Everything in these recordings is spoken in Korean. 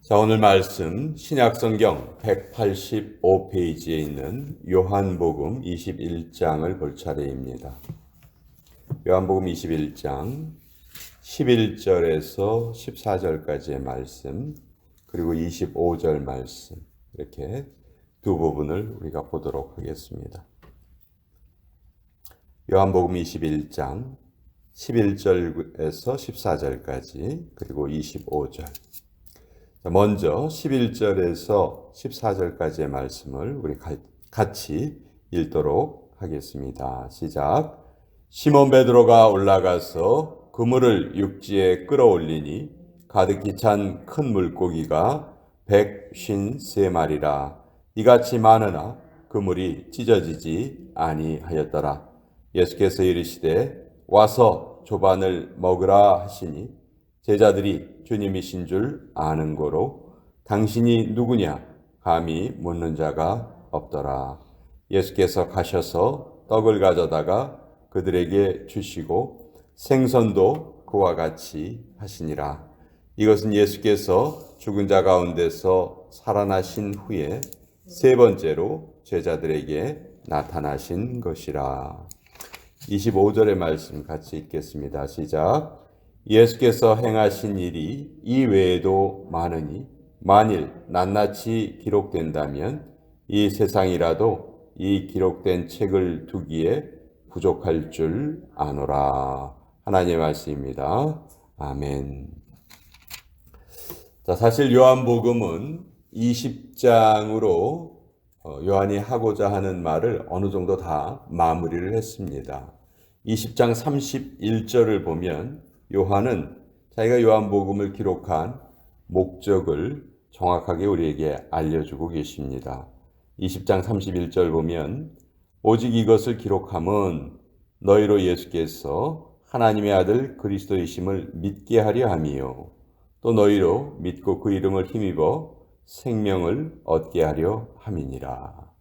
자, 오늘 말씀 신약성경 185페이지에 있는 요한복음 21장을 볼 차례입니다. 요한복음 21장 11절에서 14절까지의 말씀, 그리고 25절 말씀, 이렇게 두 부분을 우리가 보도록 하겠습니다. 요한복음 21장 11절에서 14절까지, 그리고 25절. 먼저 11절에서 14절까지의 말씀을 우리 같이 읽도록 하겠습니다. 시작. 시몬 베드로가 올라가서 그물을 육지에 끌어올리니 가득히 찬 큰 물고기가 153마리라. 이같이 많으나 그물이 찢어지지 아니하였더라. 예수께서 이르시되 와서 조반을 먹으라 하시니 제자들이 주님이신 줄 아는 고로 당신이 누구냐 감히 묻는 자가 없더라. 예수께서 가셔서 떡을 가져다가 그들에게 주시고 생선도 그와 같이 하시니라. 이것은 예수께서 죽은 자 가운데서 살아나신 후에 세 번째로 제자들에게 나타나신 것이라. 25절의 말씀 같이 읽겠습니다. 시작. 예수께서 행하신 일이 이 외에도 많으니 만일 낱낱이 기록된다면 이 세상이라도 이 기록된 책을 두기에 부족할 줄 아노라. 하나님의 말씀입니다. 아멘. 자, 사실 요한복음은 20장으로 요한이 하고자 하는 말을 어느 정도 다 마무리를 했습니다. 20장 31절을 보면 요한은 자기가 요한복음을 기록한 목적을 정확하게 우리에게 알려주고 계십니다. 20장 31절 보면 오직 이것을 기록함은 너희로 예수께서 하나님의 아들 그리스도이심을 믿게 하려 함이요 또 너희로 믿고 그 이름을 힘입어 생명을 얻게 하려 함이니라.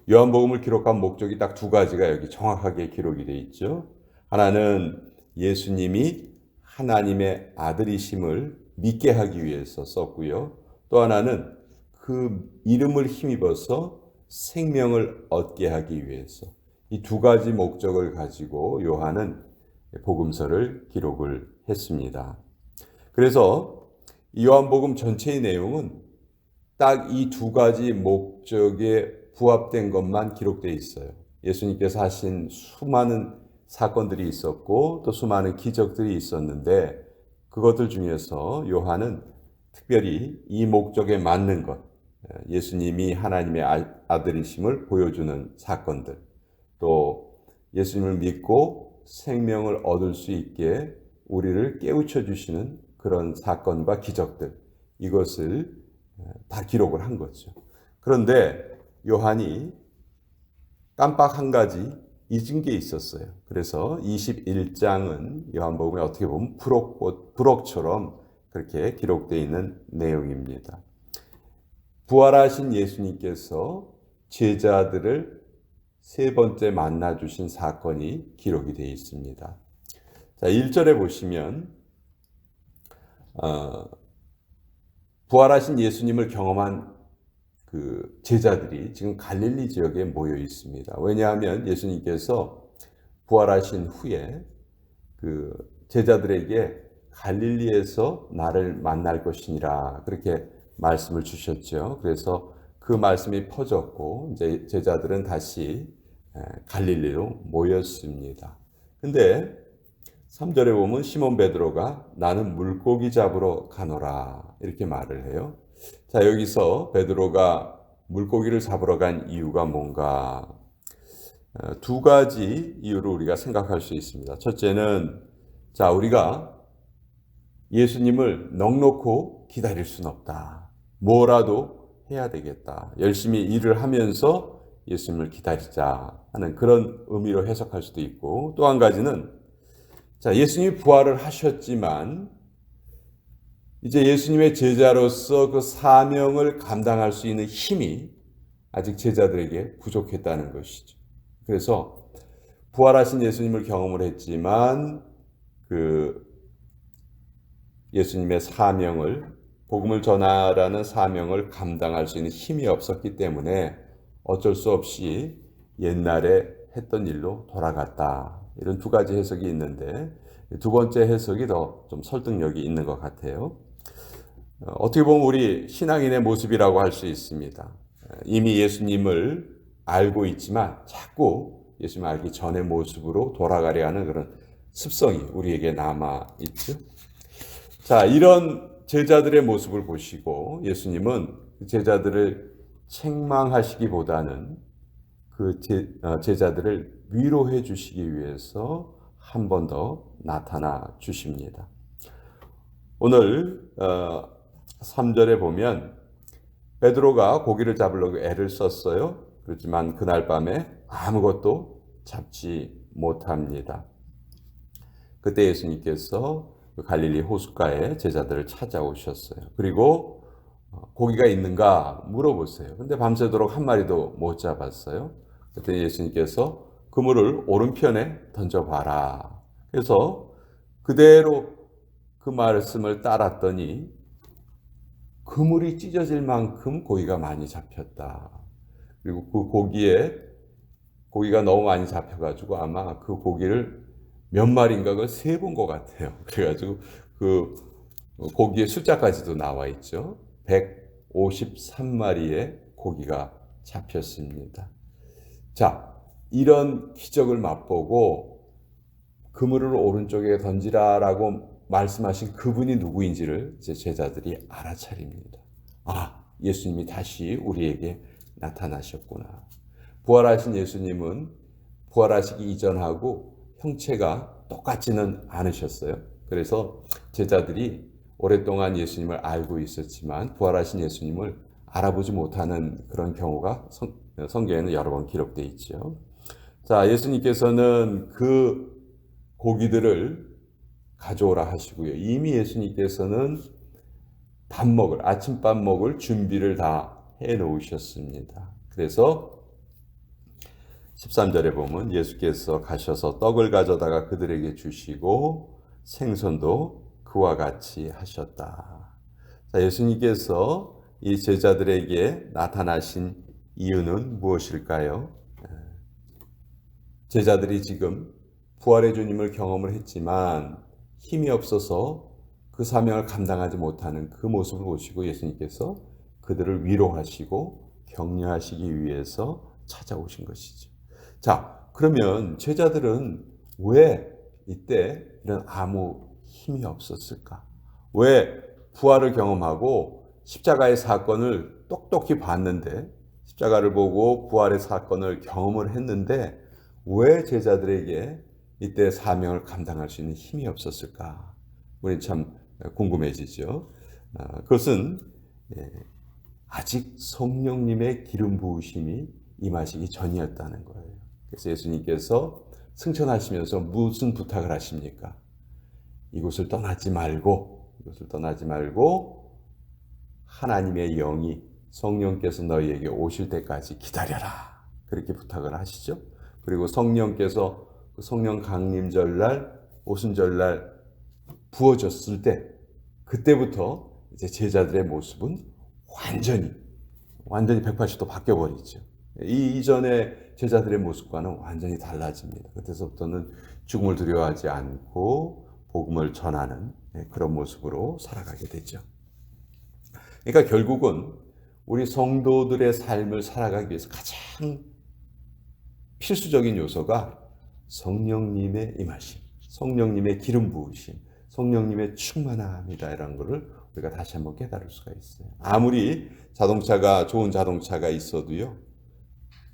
요한복음을 기록한 목적이 딱 두 가지가 여기 정확하게 기록이 되어 있죠. 하나는 예수님이 하나님의 아들이심을 믿게 하기 위해서 썼고요. 또 하나는 그 이름을 힘입어서 생명을 얻게 하기 위해서, 이 두 가지 목적을 가지고 요한은 복음서를 기록을 했습니다. 그래서 이 요한복음 전체의 내용은 딱 이 두 가지 목적에 부합된 것만 기록되어 있어요. 예수님께서 하신 수많은 사건들이 있었고 또 수많은 기적들이 있었는데 그것들 중에서 요한은 특별히 이 목적에 맞는 것, 예수님이 하나님의 아들이심을 보여주는 사건들, 또 예수님을 믿고 생명을 얻을 수 있게 우리를 깨우쳐 주시는 그런 사건과 기적들, 이것을 다 기록을 한 거죠. 그런데 요한이 깜빡 한 가지 잊은 게 있었어요. 그래서 21장은 요한복음에 어떻게 보면 부록처럼 그렇게 기록되어 있는 내용입니다. 부활하신 예수님께서 제자들을 세 번째 만나주신 사건이 기록이 되어 있습니다. 자, 1절에 보시면 부활하신 예수님을 경험한 그 제자들이 지금 갈릴리 지역에 모여 있습니다. 왜냐하면 예수님께서 부활하신 후에 그 제자들에게 갈릴리에서 나를 만날 것이니라 그렇게 말씀을 주셨죠. 그래서 그 말씀이 퍼졌고 이제 제자들은 다시 갈릴리로 모였습니다. 근데 3절에 보면 시몬 베드로가 나는 물고기 잡으러 가노라 이렇게 말을 해요. 자, 여기서 베드로가 물고기를 잡으러 간 이유가 뭔가? 두 가지 이유로 우리가 생각할 수 있습니다. 첫째는 자, 우리가 예수님을 넉넉히 기다릴 수는 없다. 뭐라도 해야 되겠다. 열심히 일을 하면서 예수님을 기다리자 하는 그런 의미로 해석할 수도 있고, 또 한 가지는 자, 예수님이 부활을 하셨지만 이제 예수님의 제자로서 그 사명을 감당할 수 있는 힘이 아직 제자들에게 부족했다는 것이죠. 그래서 부활하신 예수님을 경험을 했지만 그 예수님의 사명을 복음을 전하라는 사명을 감당할 수 있는 힘이 없었기 때문에 어쩔 수 없이 옛날에 했던 일로 돌아갔다. 이런 두 가지 해석이 있는데 두 번째 해석이 더 좀 설득력이 있는 것 같아요. 어떻게 보면 우리 신앙인의 모습이라고 할 수 있습니다. 이미 예수님을 알고 있지만 자꾸 예수님을 알기 전의 모습으로 돌아가려 하는 그런 습성이 우리에게 남아 있죠. 자, 이런 제자들의 모습을 보시고 예수님은 제자들을 책망하시기보다는 그 제자들을 위로해 주시기 위해서 한 번 더 나타나 주십니다. 오늘 3절에 보면 베드로가 고기를 잡으려고 애를 썼어요. 그렇지만 그날 밤에 아무것도 잡지 못합니다. 그때 예수님께서 갈릴리 호숫가에 제자들을 찾아오셨어요. 그리고 고기가 있는가 물어보세요. 근데 밤새도록 한 마리도 못 잡았어요. 그때 예수님께서 그물을 오른편에 던져봐라. 그래서 그대로 그 말씀을 따랐더니 그물이 찢어질 만큼 고기가 많이 잡혔다. 그리고 그 고기가 너무 많이 잡혀가지고 아마 그 고기를 몇 마리인가 그걸 세본 것 같아요. 그래가지고 그 고기의 숫자까지도 나와 있죠. 153마리의 고기가 잡혔습니다. 자, 이런 기적을 맛보고 그물을 오른쪽에 던지라라고 말씀하신 그분이 누구인지를 제 제자들이 알아차립니다. 아, 예수님이 다시 우리에게 나타나셨구나. 부활하신 예수님은 부활하시기 이전하고 형체가 똑같지는 않으셨어요. 그래서 제자들이 오랫동안 예수님을 알고 있었지만 부활하신 예수님을 알아보지 못하는 그런 경우가 성경에는 여러 번 기록되어 있죠. 자, 예수님께서는 그 고기들을 가져오라 하시고요. 이미 예수님께서는 아침밥 먹을 준비를 다 해 놓으셨습니다. 그래서 13절에 보면 예수께서 가셔서 떡을 가져다가 그들에게 주시고 생선도 그와 같이 하셨다. 자, 예수님께서 이 제자들에게 나타나신 이유는 무엇일까요? 제자들이 지금 부활의 주님을 경험을 했지만 힘이 없어서 그 사명을 감당하지 못하는 그 모습을 보시고 예수님께서 그들을 위로하시고 격려하시기 위해서 찾아오신 것이죠. 자, 그러면 제자들은 왜 이때 이런 아무 힘이 없었을까? 왜 부활을 경험하고 십자가의 사건을 똑똑히 봤는데 십자가를 보고 부활의 사건을 경험을 했는데 왜 제자들에게 이때 사명을 감당할 수 있는 힘이 없었을까? 우리 참 궁금해지죠. 그것은 아직 성령님의 기름 부으심이 임하시기 전이었다는 거예요. 그래서 예수님께서 승천하시면서 무슨 부탁을 하십니까? 이곳을 떠나지 말고 하나님의 영이 성령께서 너희에게 오실 때까지 기다려라. 그렇게 부탁을 하시죠. 그리고 성령께서 성령 강림절날 오순절날 부어졌을 때 그때부터 이제 제자들의 모습은 완전히 180도 바뀌어 버리죠. 이 이전의 제자들의 모습과는 완전히 달라집니다. 그때서부터는 죽음을 두려워하지 않고 복음을 전하는 그런 모습으로 살아가게 되죠. 그러니까 결국은 우리 성도들의 삶을 살아가기 위해서 가장 필수적인 요소가 성령님의 임하심, 성령님의 기름 부으심, 성령님의 충만함이다. 이런 것을 우리가 다시 한번 깨달을 수가 있어요. 아무리 좋은 자동차가 있어도요,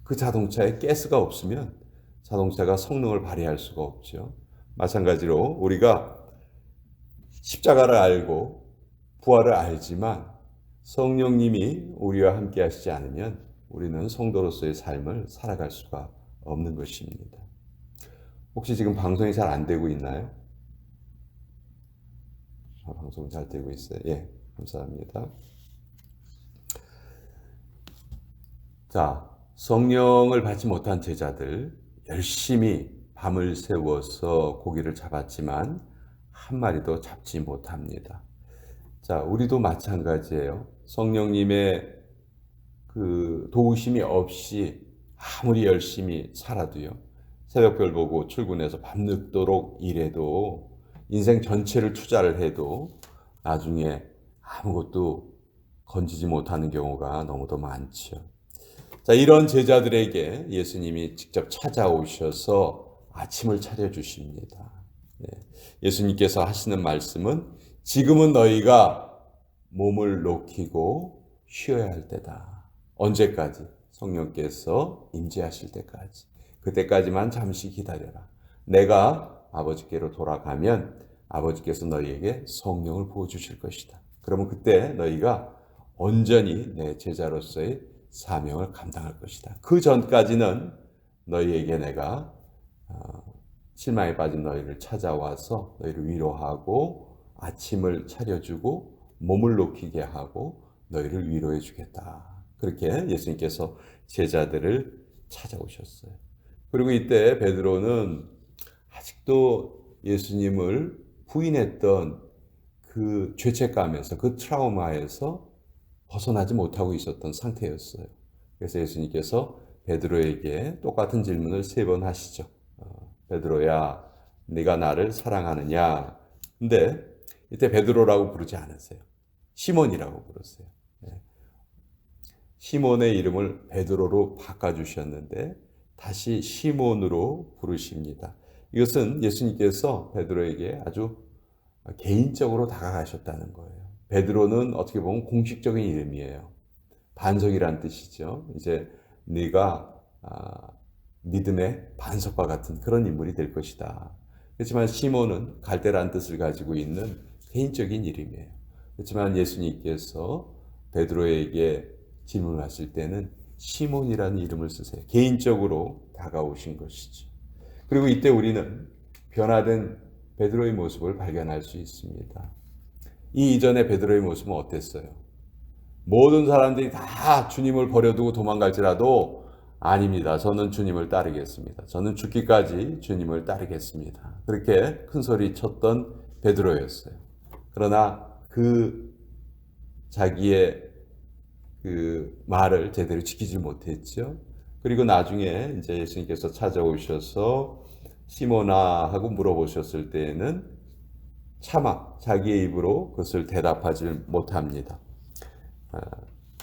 그 자동차에 가스가 없으면 자동차가 성능을 발휘할 수가 없죠. 마찬가지로 우리가 십자가를 알고 부활을 알지만 성령님이 우리와 함께 하시지 않으면 우리는 성도로서의 삶을 살아갈 수가 없는 것입니다. 혹시 지금 방송이 잘 안 되고 있나요? 방송 잘 되고 있어요. 예, 감사합니다. 자, 성령을 받지 못한 제자들 열심히 밤을 새워서 고기를 잡았지만 한 마리도 잡지 못합니다. 자, 우리도 마찬가지예요. 성령님의 그 도우심이 없이 아무리 열심히 살아도요. 새벽별 보고 출근해서 밤늦도록 일해도 인생 전체를 투자를 해도 나중에 아무것도 건지지 못하는 경우가 너무도 많죠. 자, 이런 제자들에게 예수님이 직접 찾아오셔서 아침을 차려주십니다. 예수님께서 하시는 말씀은 지금은 너희가 몸을 녹이고 쉬어야 할 때다. 언제까지? 성령께서 임재하실 때까지. 그때까지만 잠시 기다려라. 내가 아버지께로 돌아가면 아버지께서 너희에게 성령을 부어주실 것이다. 그러면 그때 너희가 온전히 내 제자로서의 사명을 감당할 것이다. 그 전까지는 너희에게 내가 실망에 빠진 너희를 찾아와서 너희를 위로하고 아침을 차려주고 몸을 녹이게 하고 너희를 위로해 주겠다. 그렇게 예수님께서 제자들을 찾아오셨어요. 그리고 이때 베드로는 아직도 예수님을 부인했던 그 죄책감에서 그 트라우마에서 벗어나지 못하고 있었던 상태였어요. 그래서 예수님께서 베드로에게 똑같은 질문을 3번 하시죠. 베드로야, 네가 나를 사랑하느냐? 근데 이때 베드로라고 부르지 않으세요. 시몬이라고 부르세요. 시몬의 이름을 베드로로 바꿔주셨는데 다시 시몬으로 부르십니다. 이것은 예수님께서 베드로에게 아주 개인적으로 다가가셨다는 거예요. 베드로는 어떻게 보면 공식적인 이름이에요. 반석이란 뜻이죠. 이제 네가 믿음의 반석과 같은 그런 인물이 될 것이다. 그렇지만 시몬은 갈대라는 뜻을 가지고 있는 개인적인 이름이에요. 그렇지만 예수님께서 베드로에게 질문하실 때는 시몬이라는 이름을 쓰세요. 개인적으로 다가오신 것이죠. 그리고 이때 우리는 변화된 베드로의 모습을 발견할 수 있습니다. 이 이전의 베드로의 모습은 어땠어요? 모든 사람들이 다 주님을 버려두고 도망갈지라도 아닙니다. 저는 주님을 따르겠습니다. 저는 죽기까지 주님을 따르겠습니다. 그렇게 큰 소리 쳤던 베드로였어요. 그러나 그 자기의 그 말을 제대로 지키지 못했죠. 그리고 나중에 이제 예수님께서 찾아오셔서 시몬아 하고 물어보셨을 때에는 차마 자기의 입으로 그것을 대답하지 못합니다.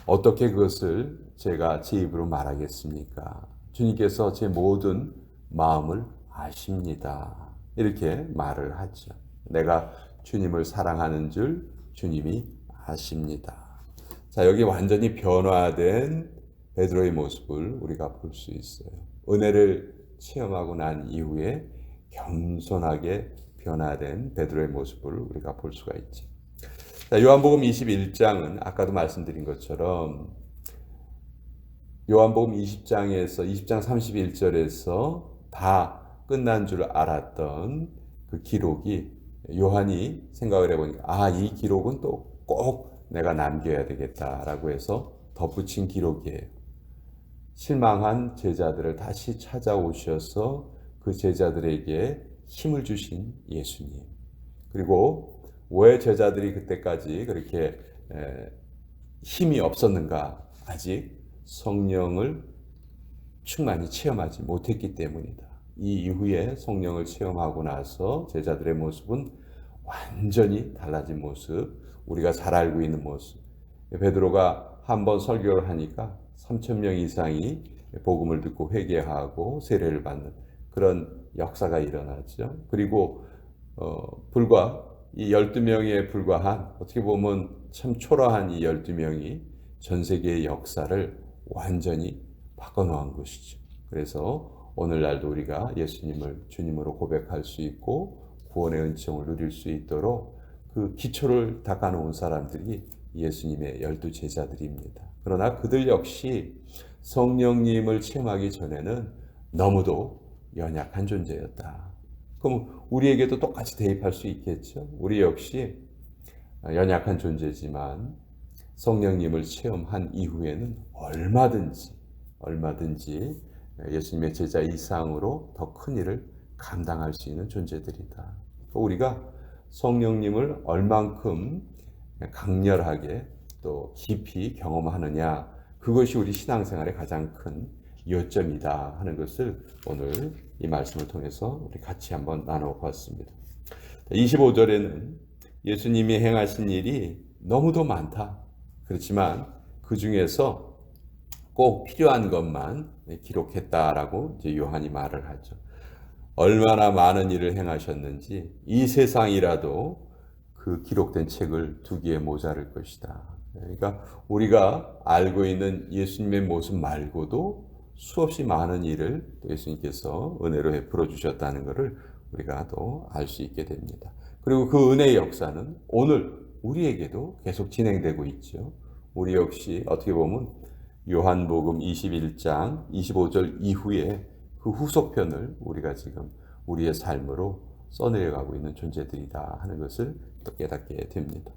어떻게 그것을 제가 제 입으로 말하겠습니까? 주님께서 제 모든 마음을 아십니다. 이렇게 말을 하죠. 내가 주님을 사랑하는 줄 주님이 아십니다. 자, 여기 완전히 변화된 베드로의 모습을 우리가 볼 수 있어요. 은혜를 체험하고 난 이후에 겸손하게 변화된 베드로의 모습을 우리가 볼 수가 있죠. 자, 요한복음 21장은 아까도 말씀드린 것처럼 요한복음 20장 31절에서 다 끝난 줄 알았던 그 기록이 요한이 생각을 해보니까 이 기록은 또 꼭 내가 남겨야 되겠다라고 해서 덧붙인 기록이에요. 실망한 제자들을 다시 찾아오셔서 그 제자들에게 힘을 주신 예수님. 그리고 왜 제자들이 그때까지 그렇게 힘이 없었는가? 아직 성령을 충만히 체험하지 못했기 때문이다. 이 이후에 성령을 체험하고 나서 제자들의 모습은 완전히 달라진 모습, 우리가 잘 알고 있는 모습. 베드로가 한번 설교를 하니까 3,000명 이상이 복음을 듣고 회개하고 세례를 받는 그런 역사가 일어났죠. 그리고 불과 이 12명에 불과한 어떻게 보면 참 초라한 이 12명이 전 세계의 역사를 완전히 바꿔놓은 것이죠. 그래서 오늘날도 우리가 예수님을 주님으로 고백할 수 있고 구원의 은총을 누릴 수 있도록 그 기초를 닦아놓은 사람들이 예수님의 12 제자들입니다. 그러나 그들 역시 성령님을 체험하기 전에는 너무도 연약한 존재였다. 그럼 우리에게도 똑같이 대입할 수 있겠죠. 우리 역시 연약한 존재지만 성령님을 체험한 이후에는 얼마든지 예수님의 제자 이상으로 더 큰 일을 감당할 수 있는 존재들이다. 우리가 성령님을 얼만큼 강렬하게 또 깊이 경험하느냐, 그것이 우리 신앙생활의 가장 큰 요점이다 하는 것을 오늘 이 말씀을 통해서 우리 같이 한번 나눠봤습니다. 25절에는 예수님이 행하신 일이 너무도 많다. 그렇지만 그 중에서 꼭 필요한 것만 기록했다라고 이제 요한이 말을 하죠. 얼마나 많은 일을 행하셨는지 이 세상이라도 그 기록된 책을 두기에 모자랄 것이다. 그러니까 우리가 알고 있는 예수님의 모습 말고도 수없이 많은 일을 예수님께서 은혜로 베풀어 주셨다는 것을 우리가 또 알 수 있게 됩니다. 그리고 그 은혜의 역사는 오늘 우리에게도 계속 진행되고 있죠. 우리 역시 어떻게 보면 요한복음 21장 25절 이후에 그 후속편을 우리가 지금 우리의 삶으로 써내려가고 있는 존재들이다 하는 것을 또 깨닫게 됩니다.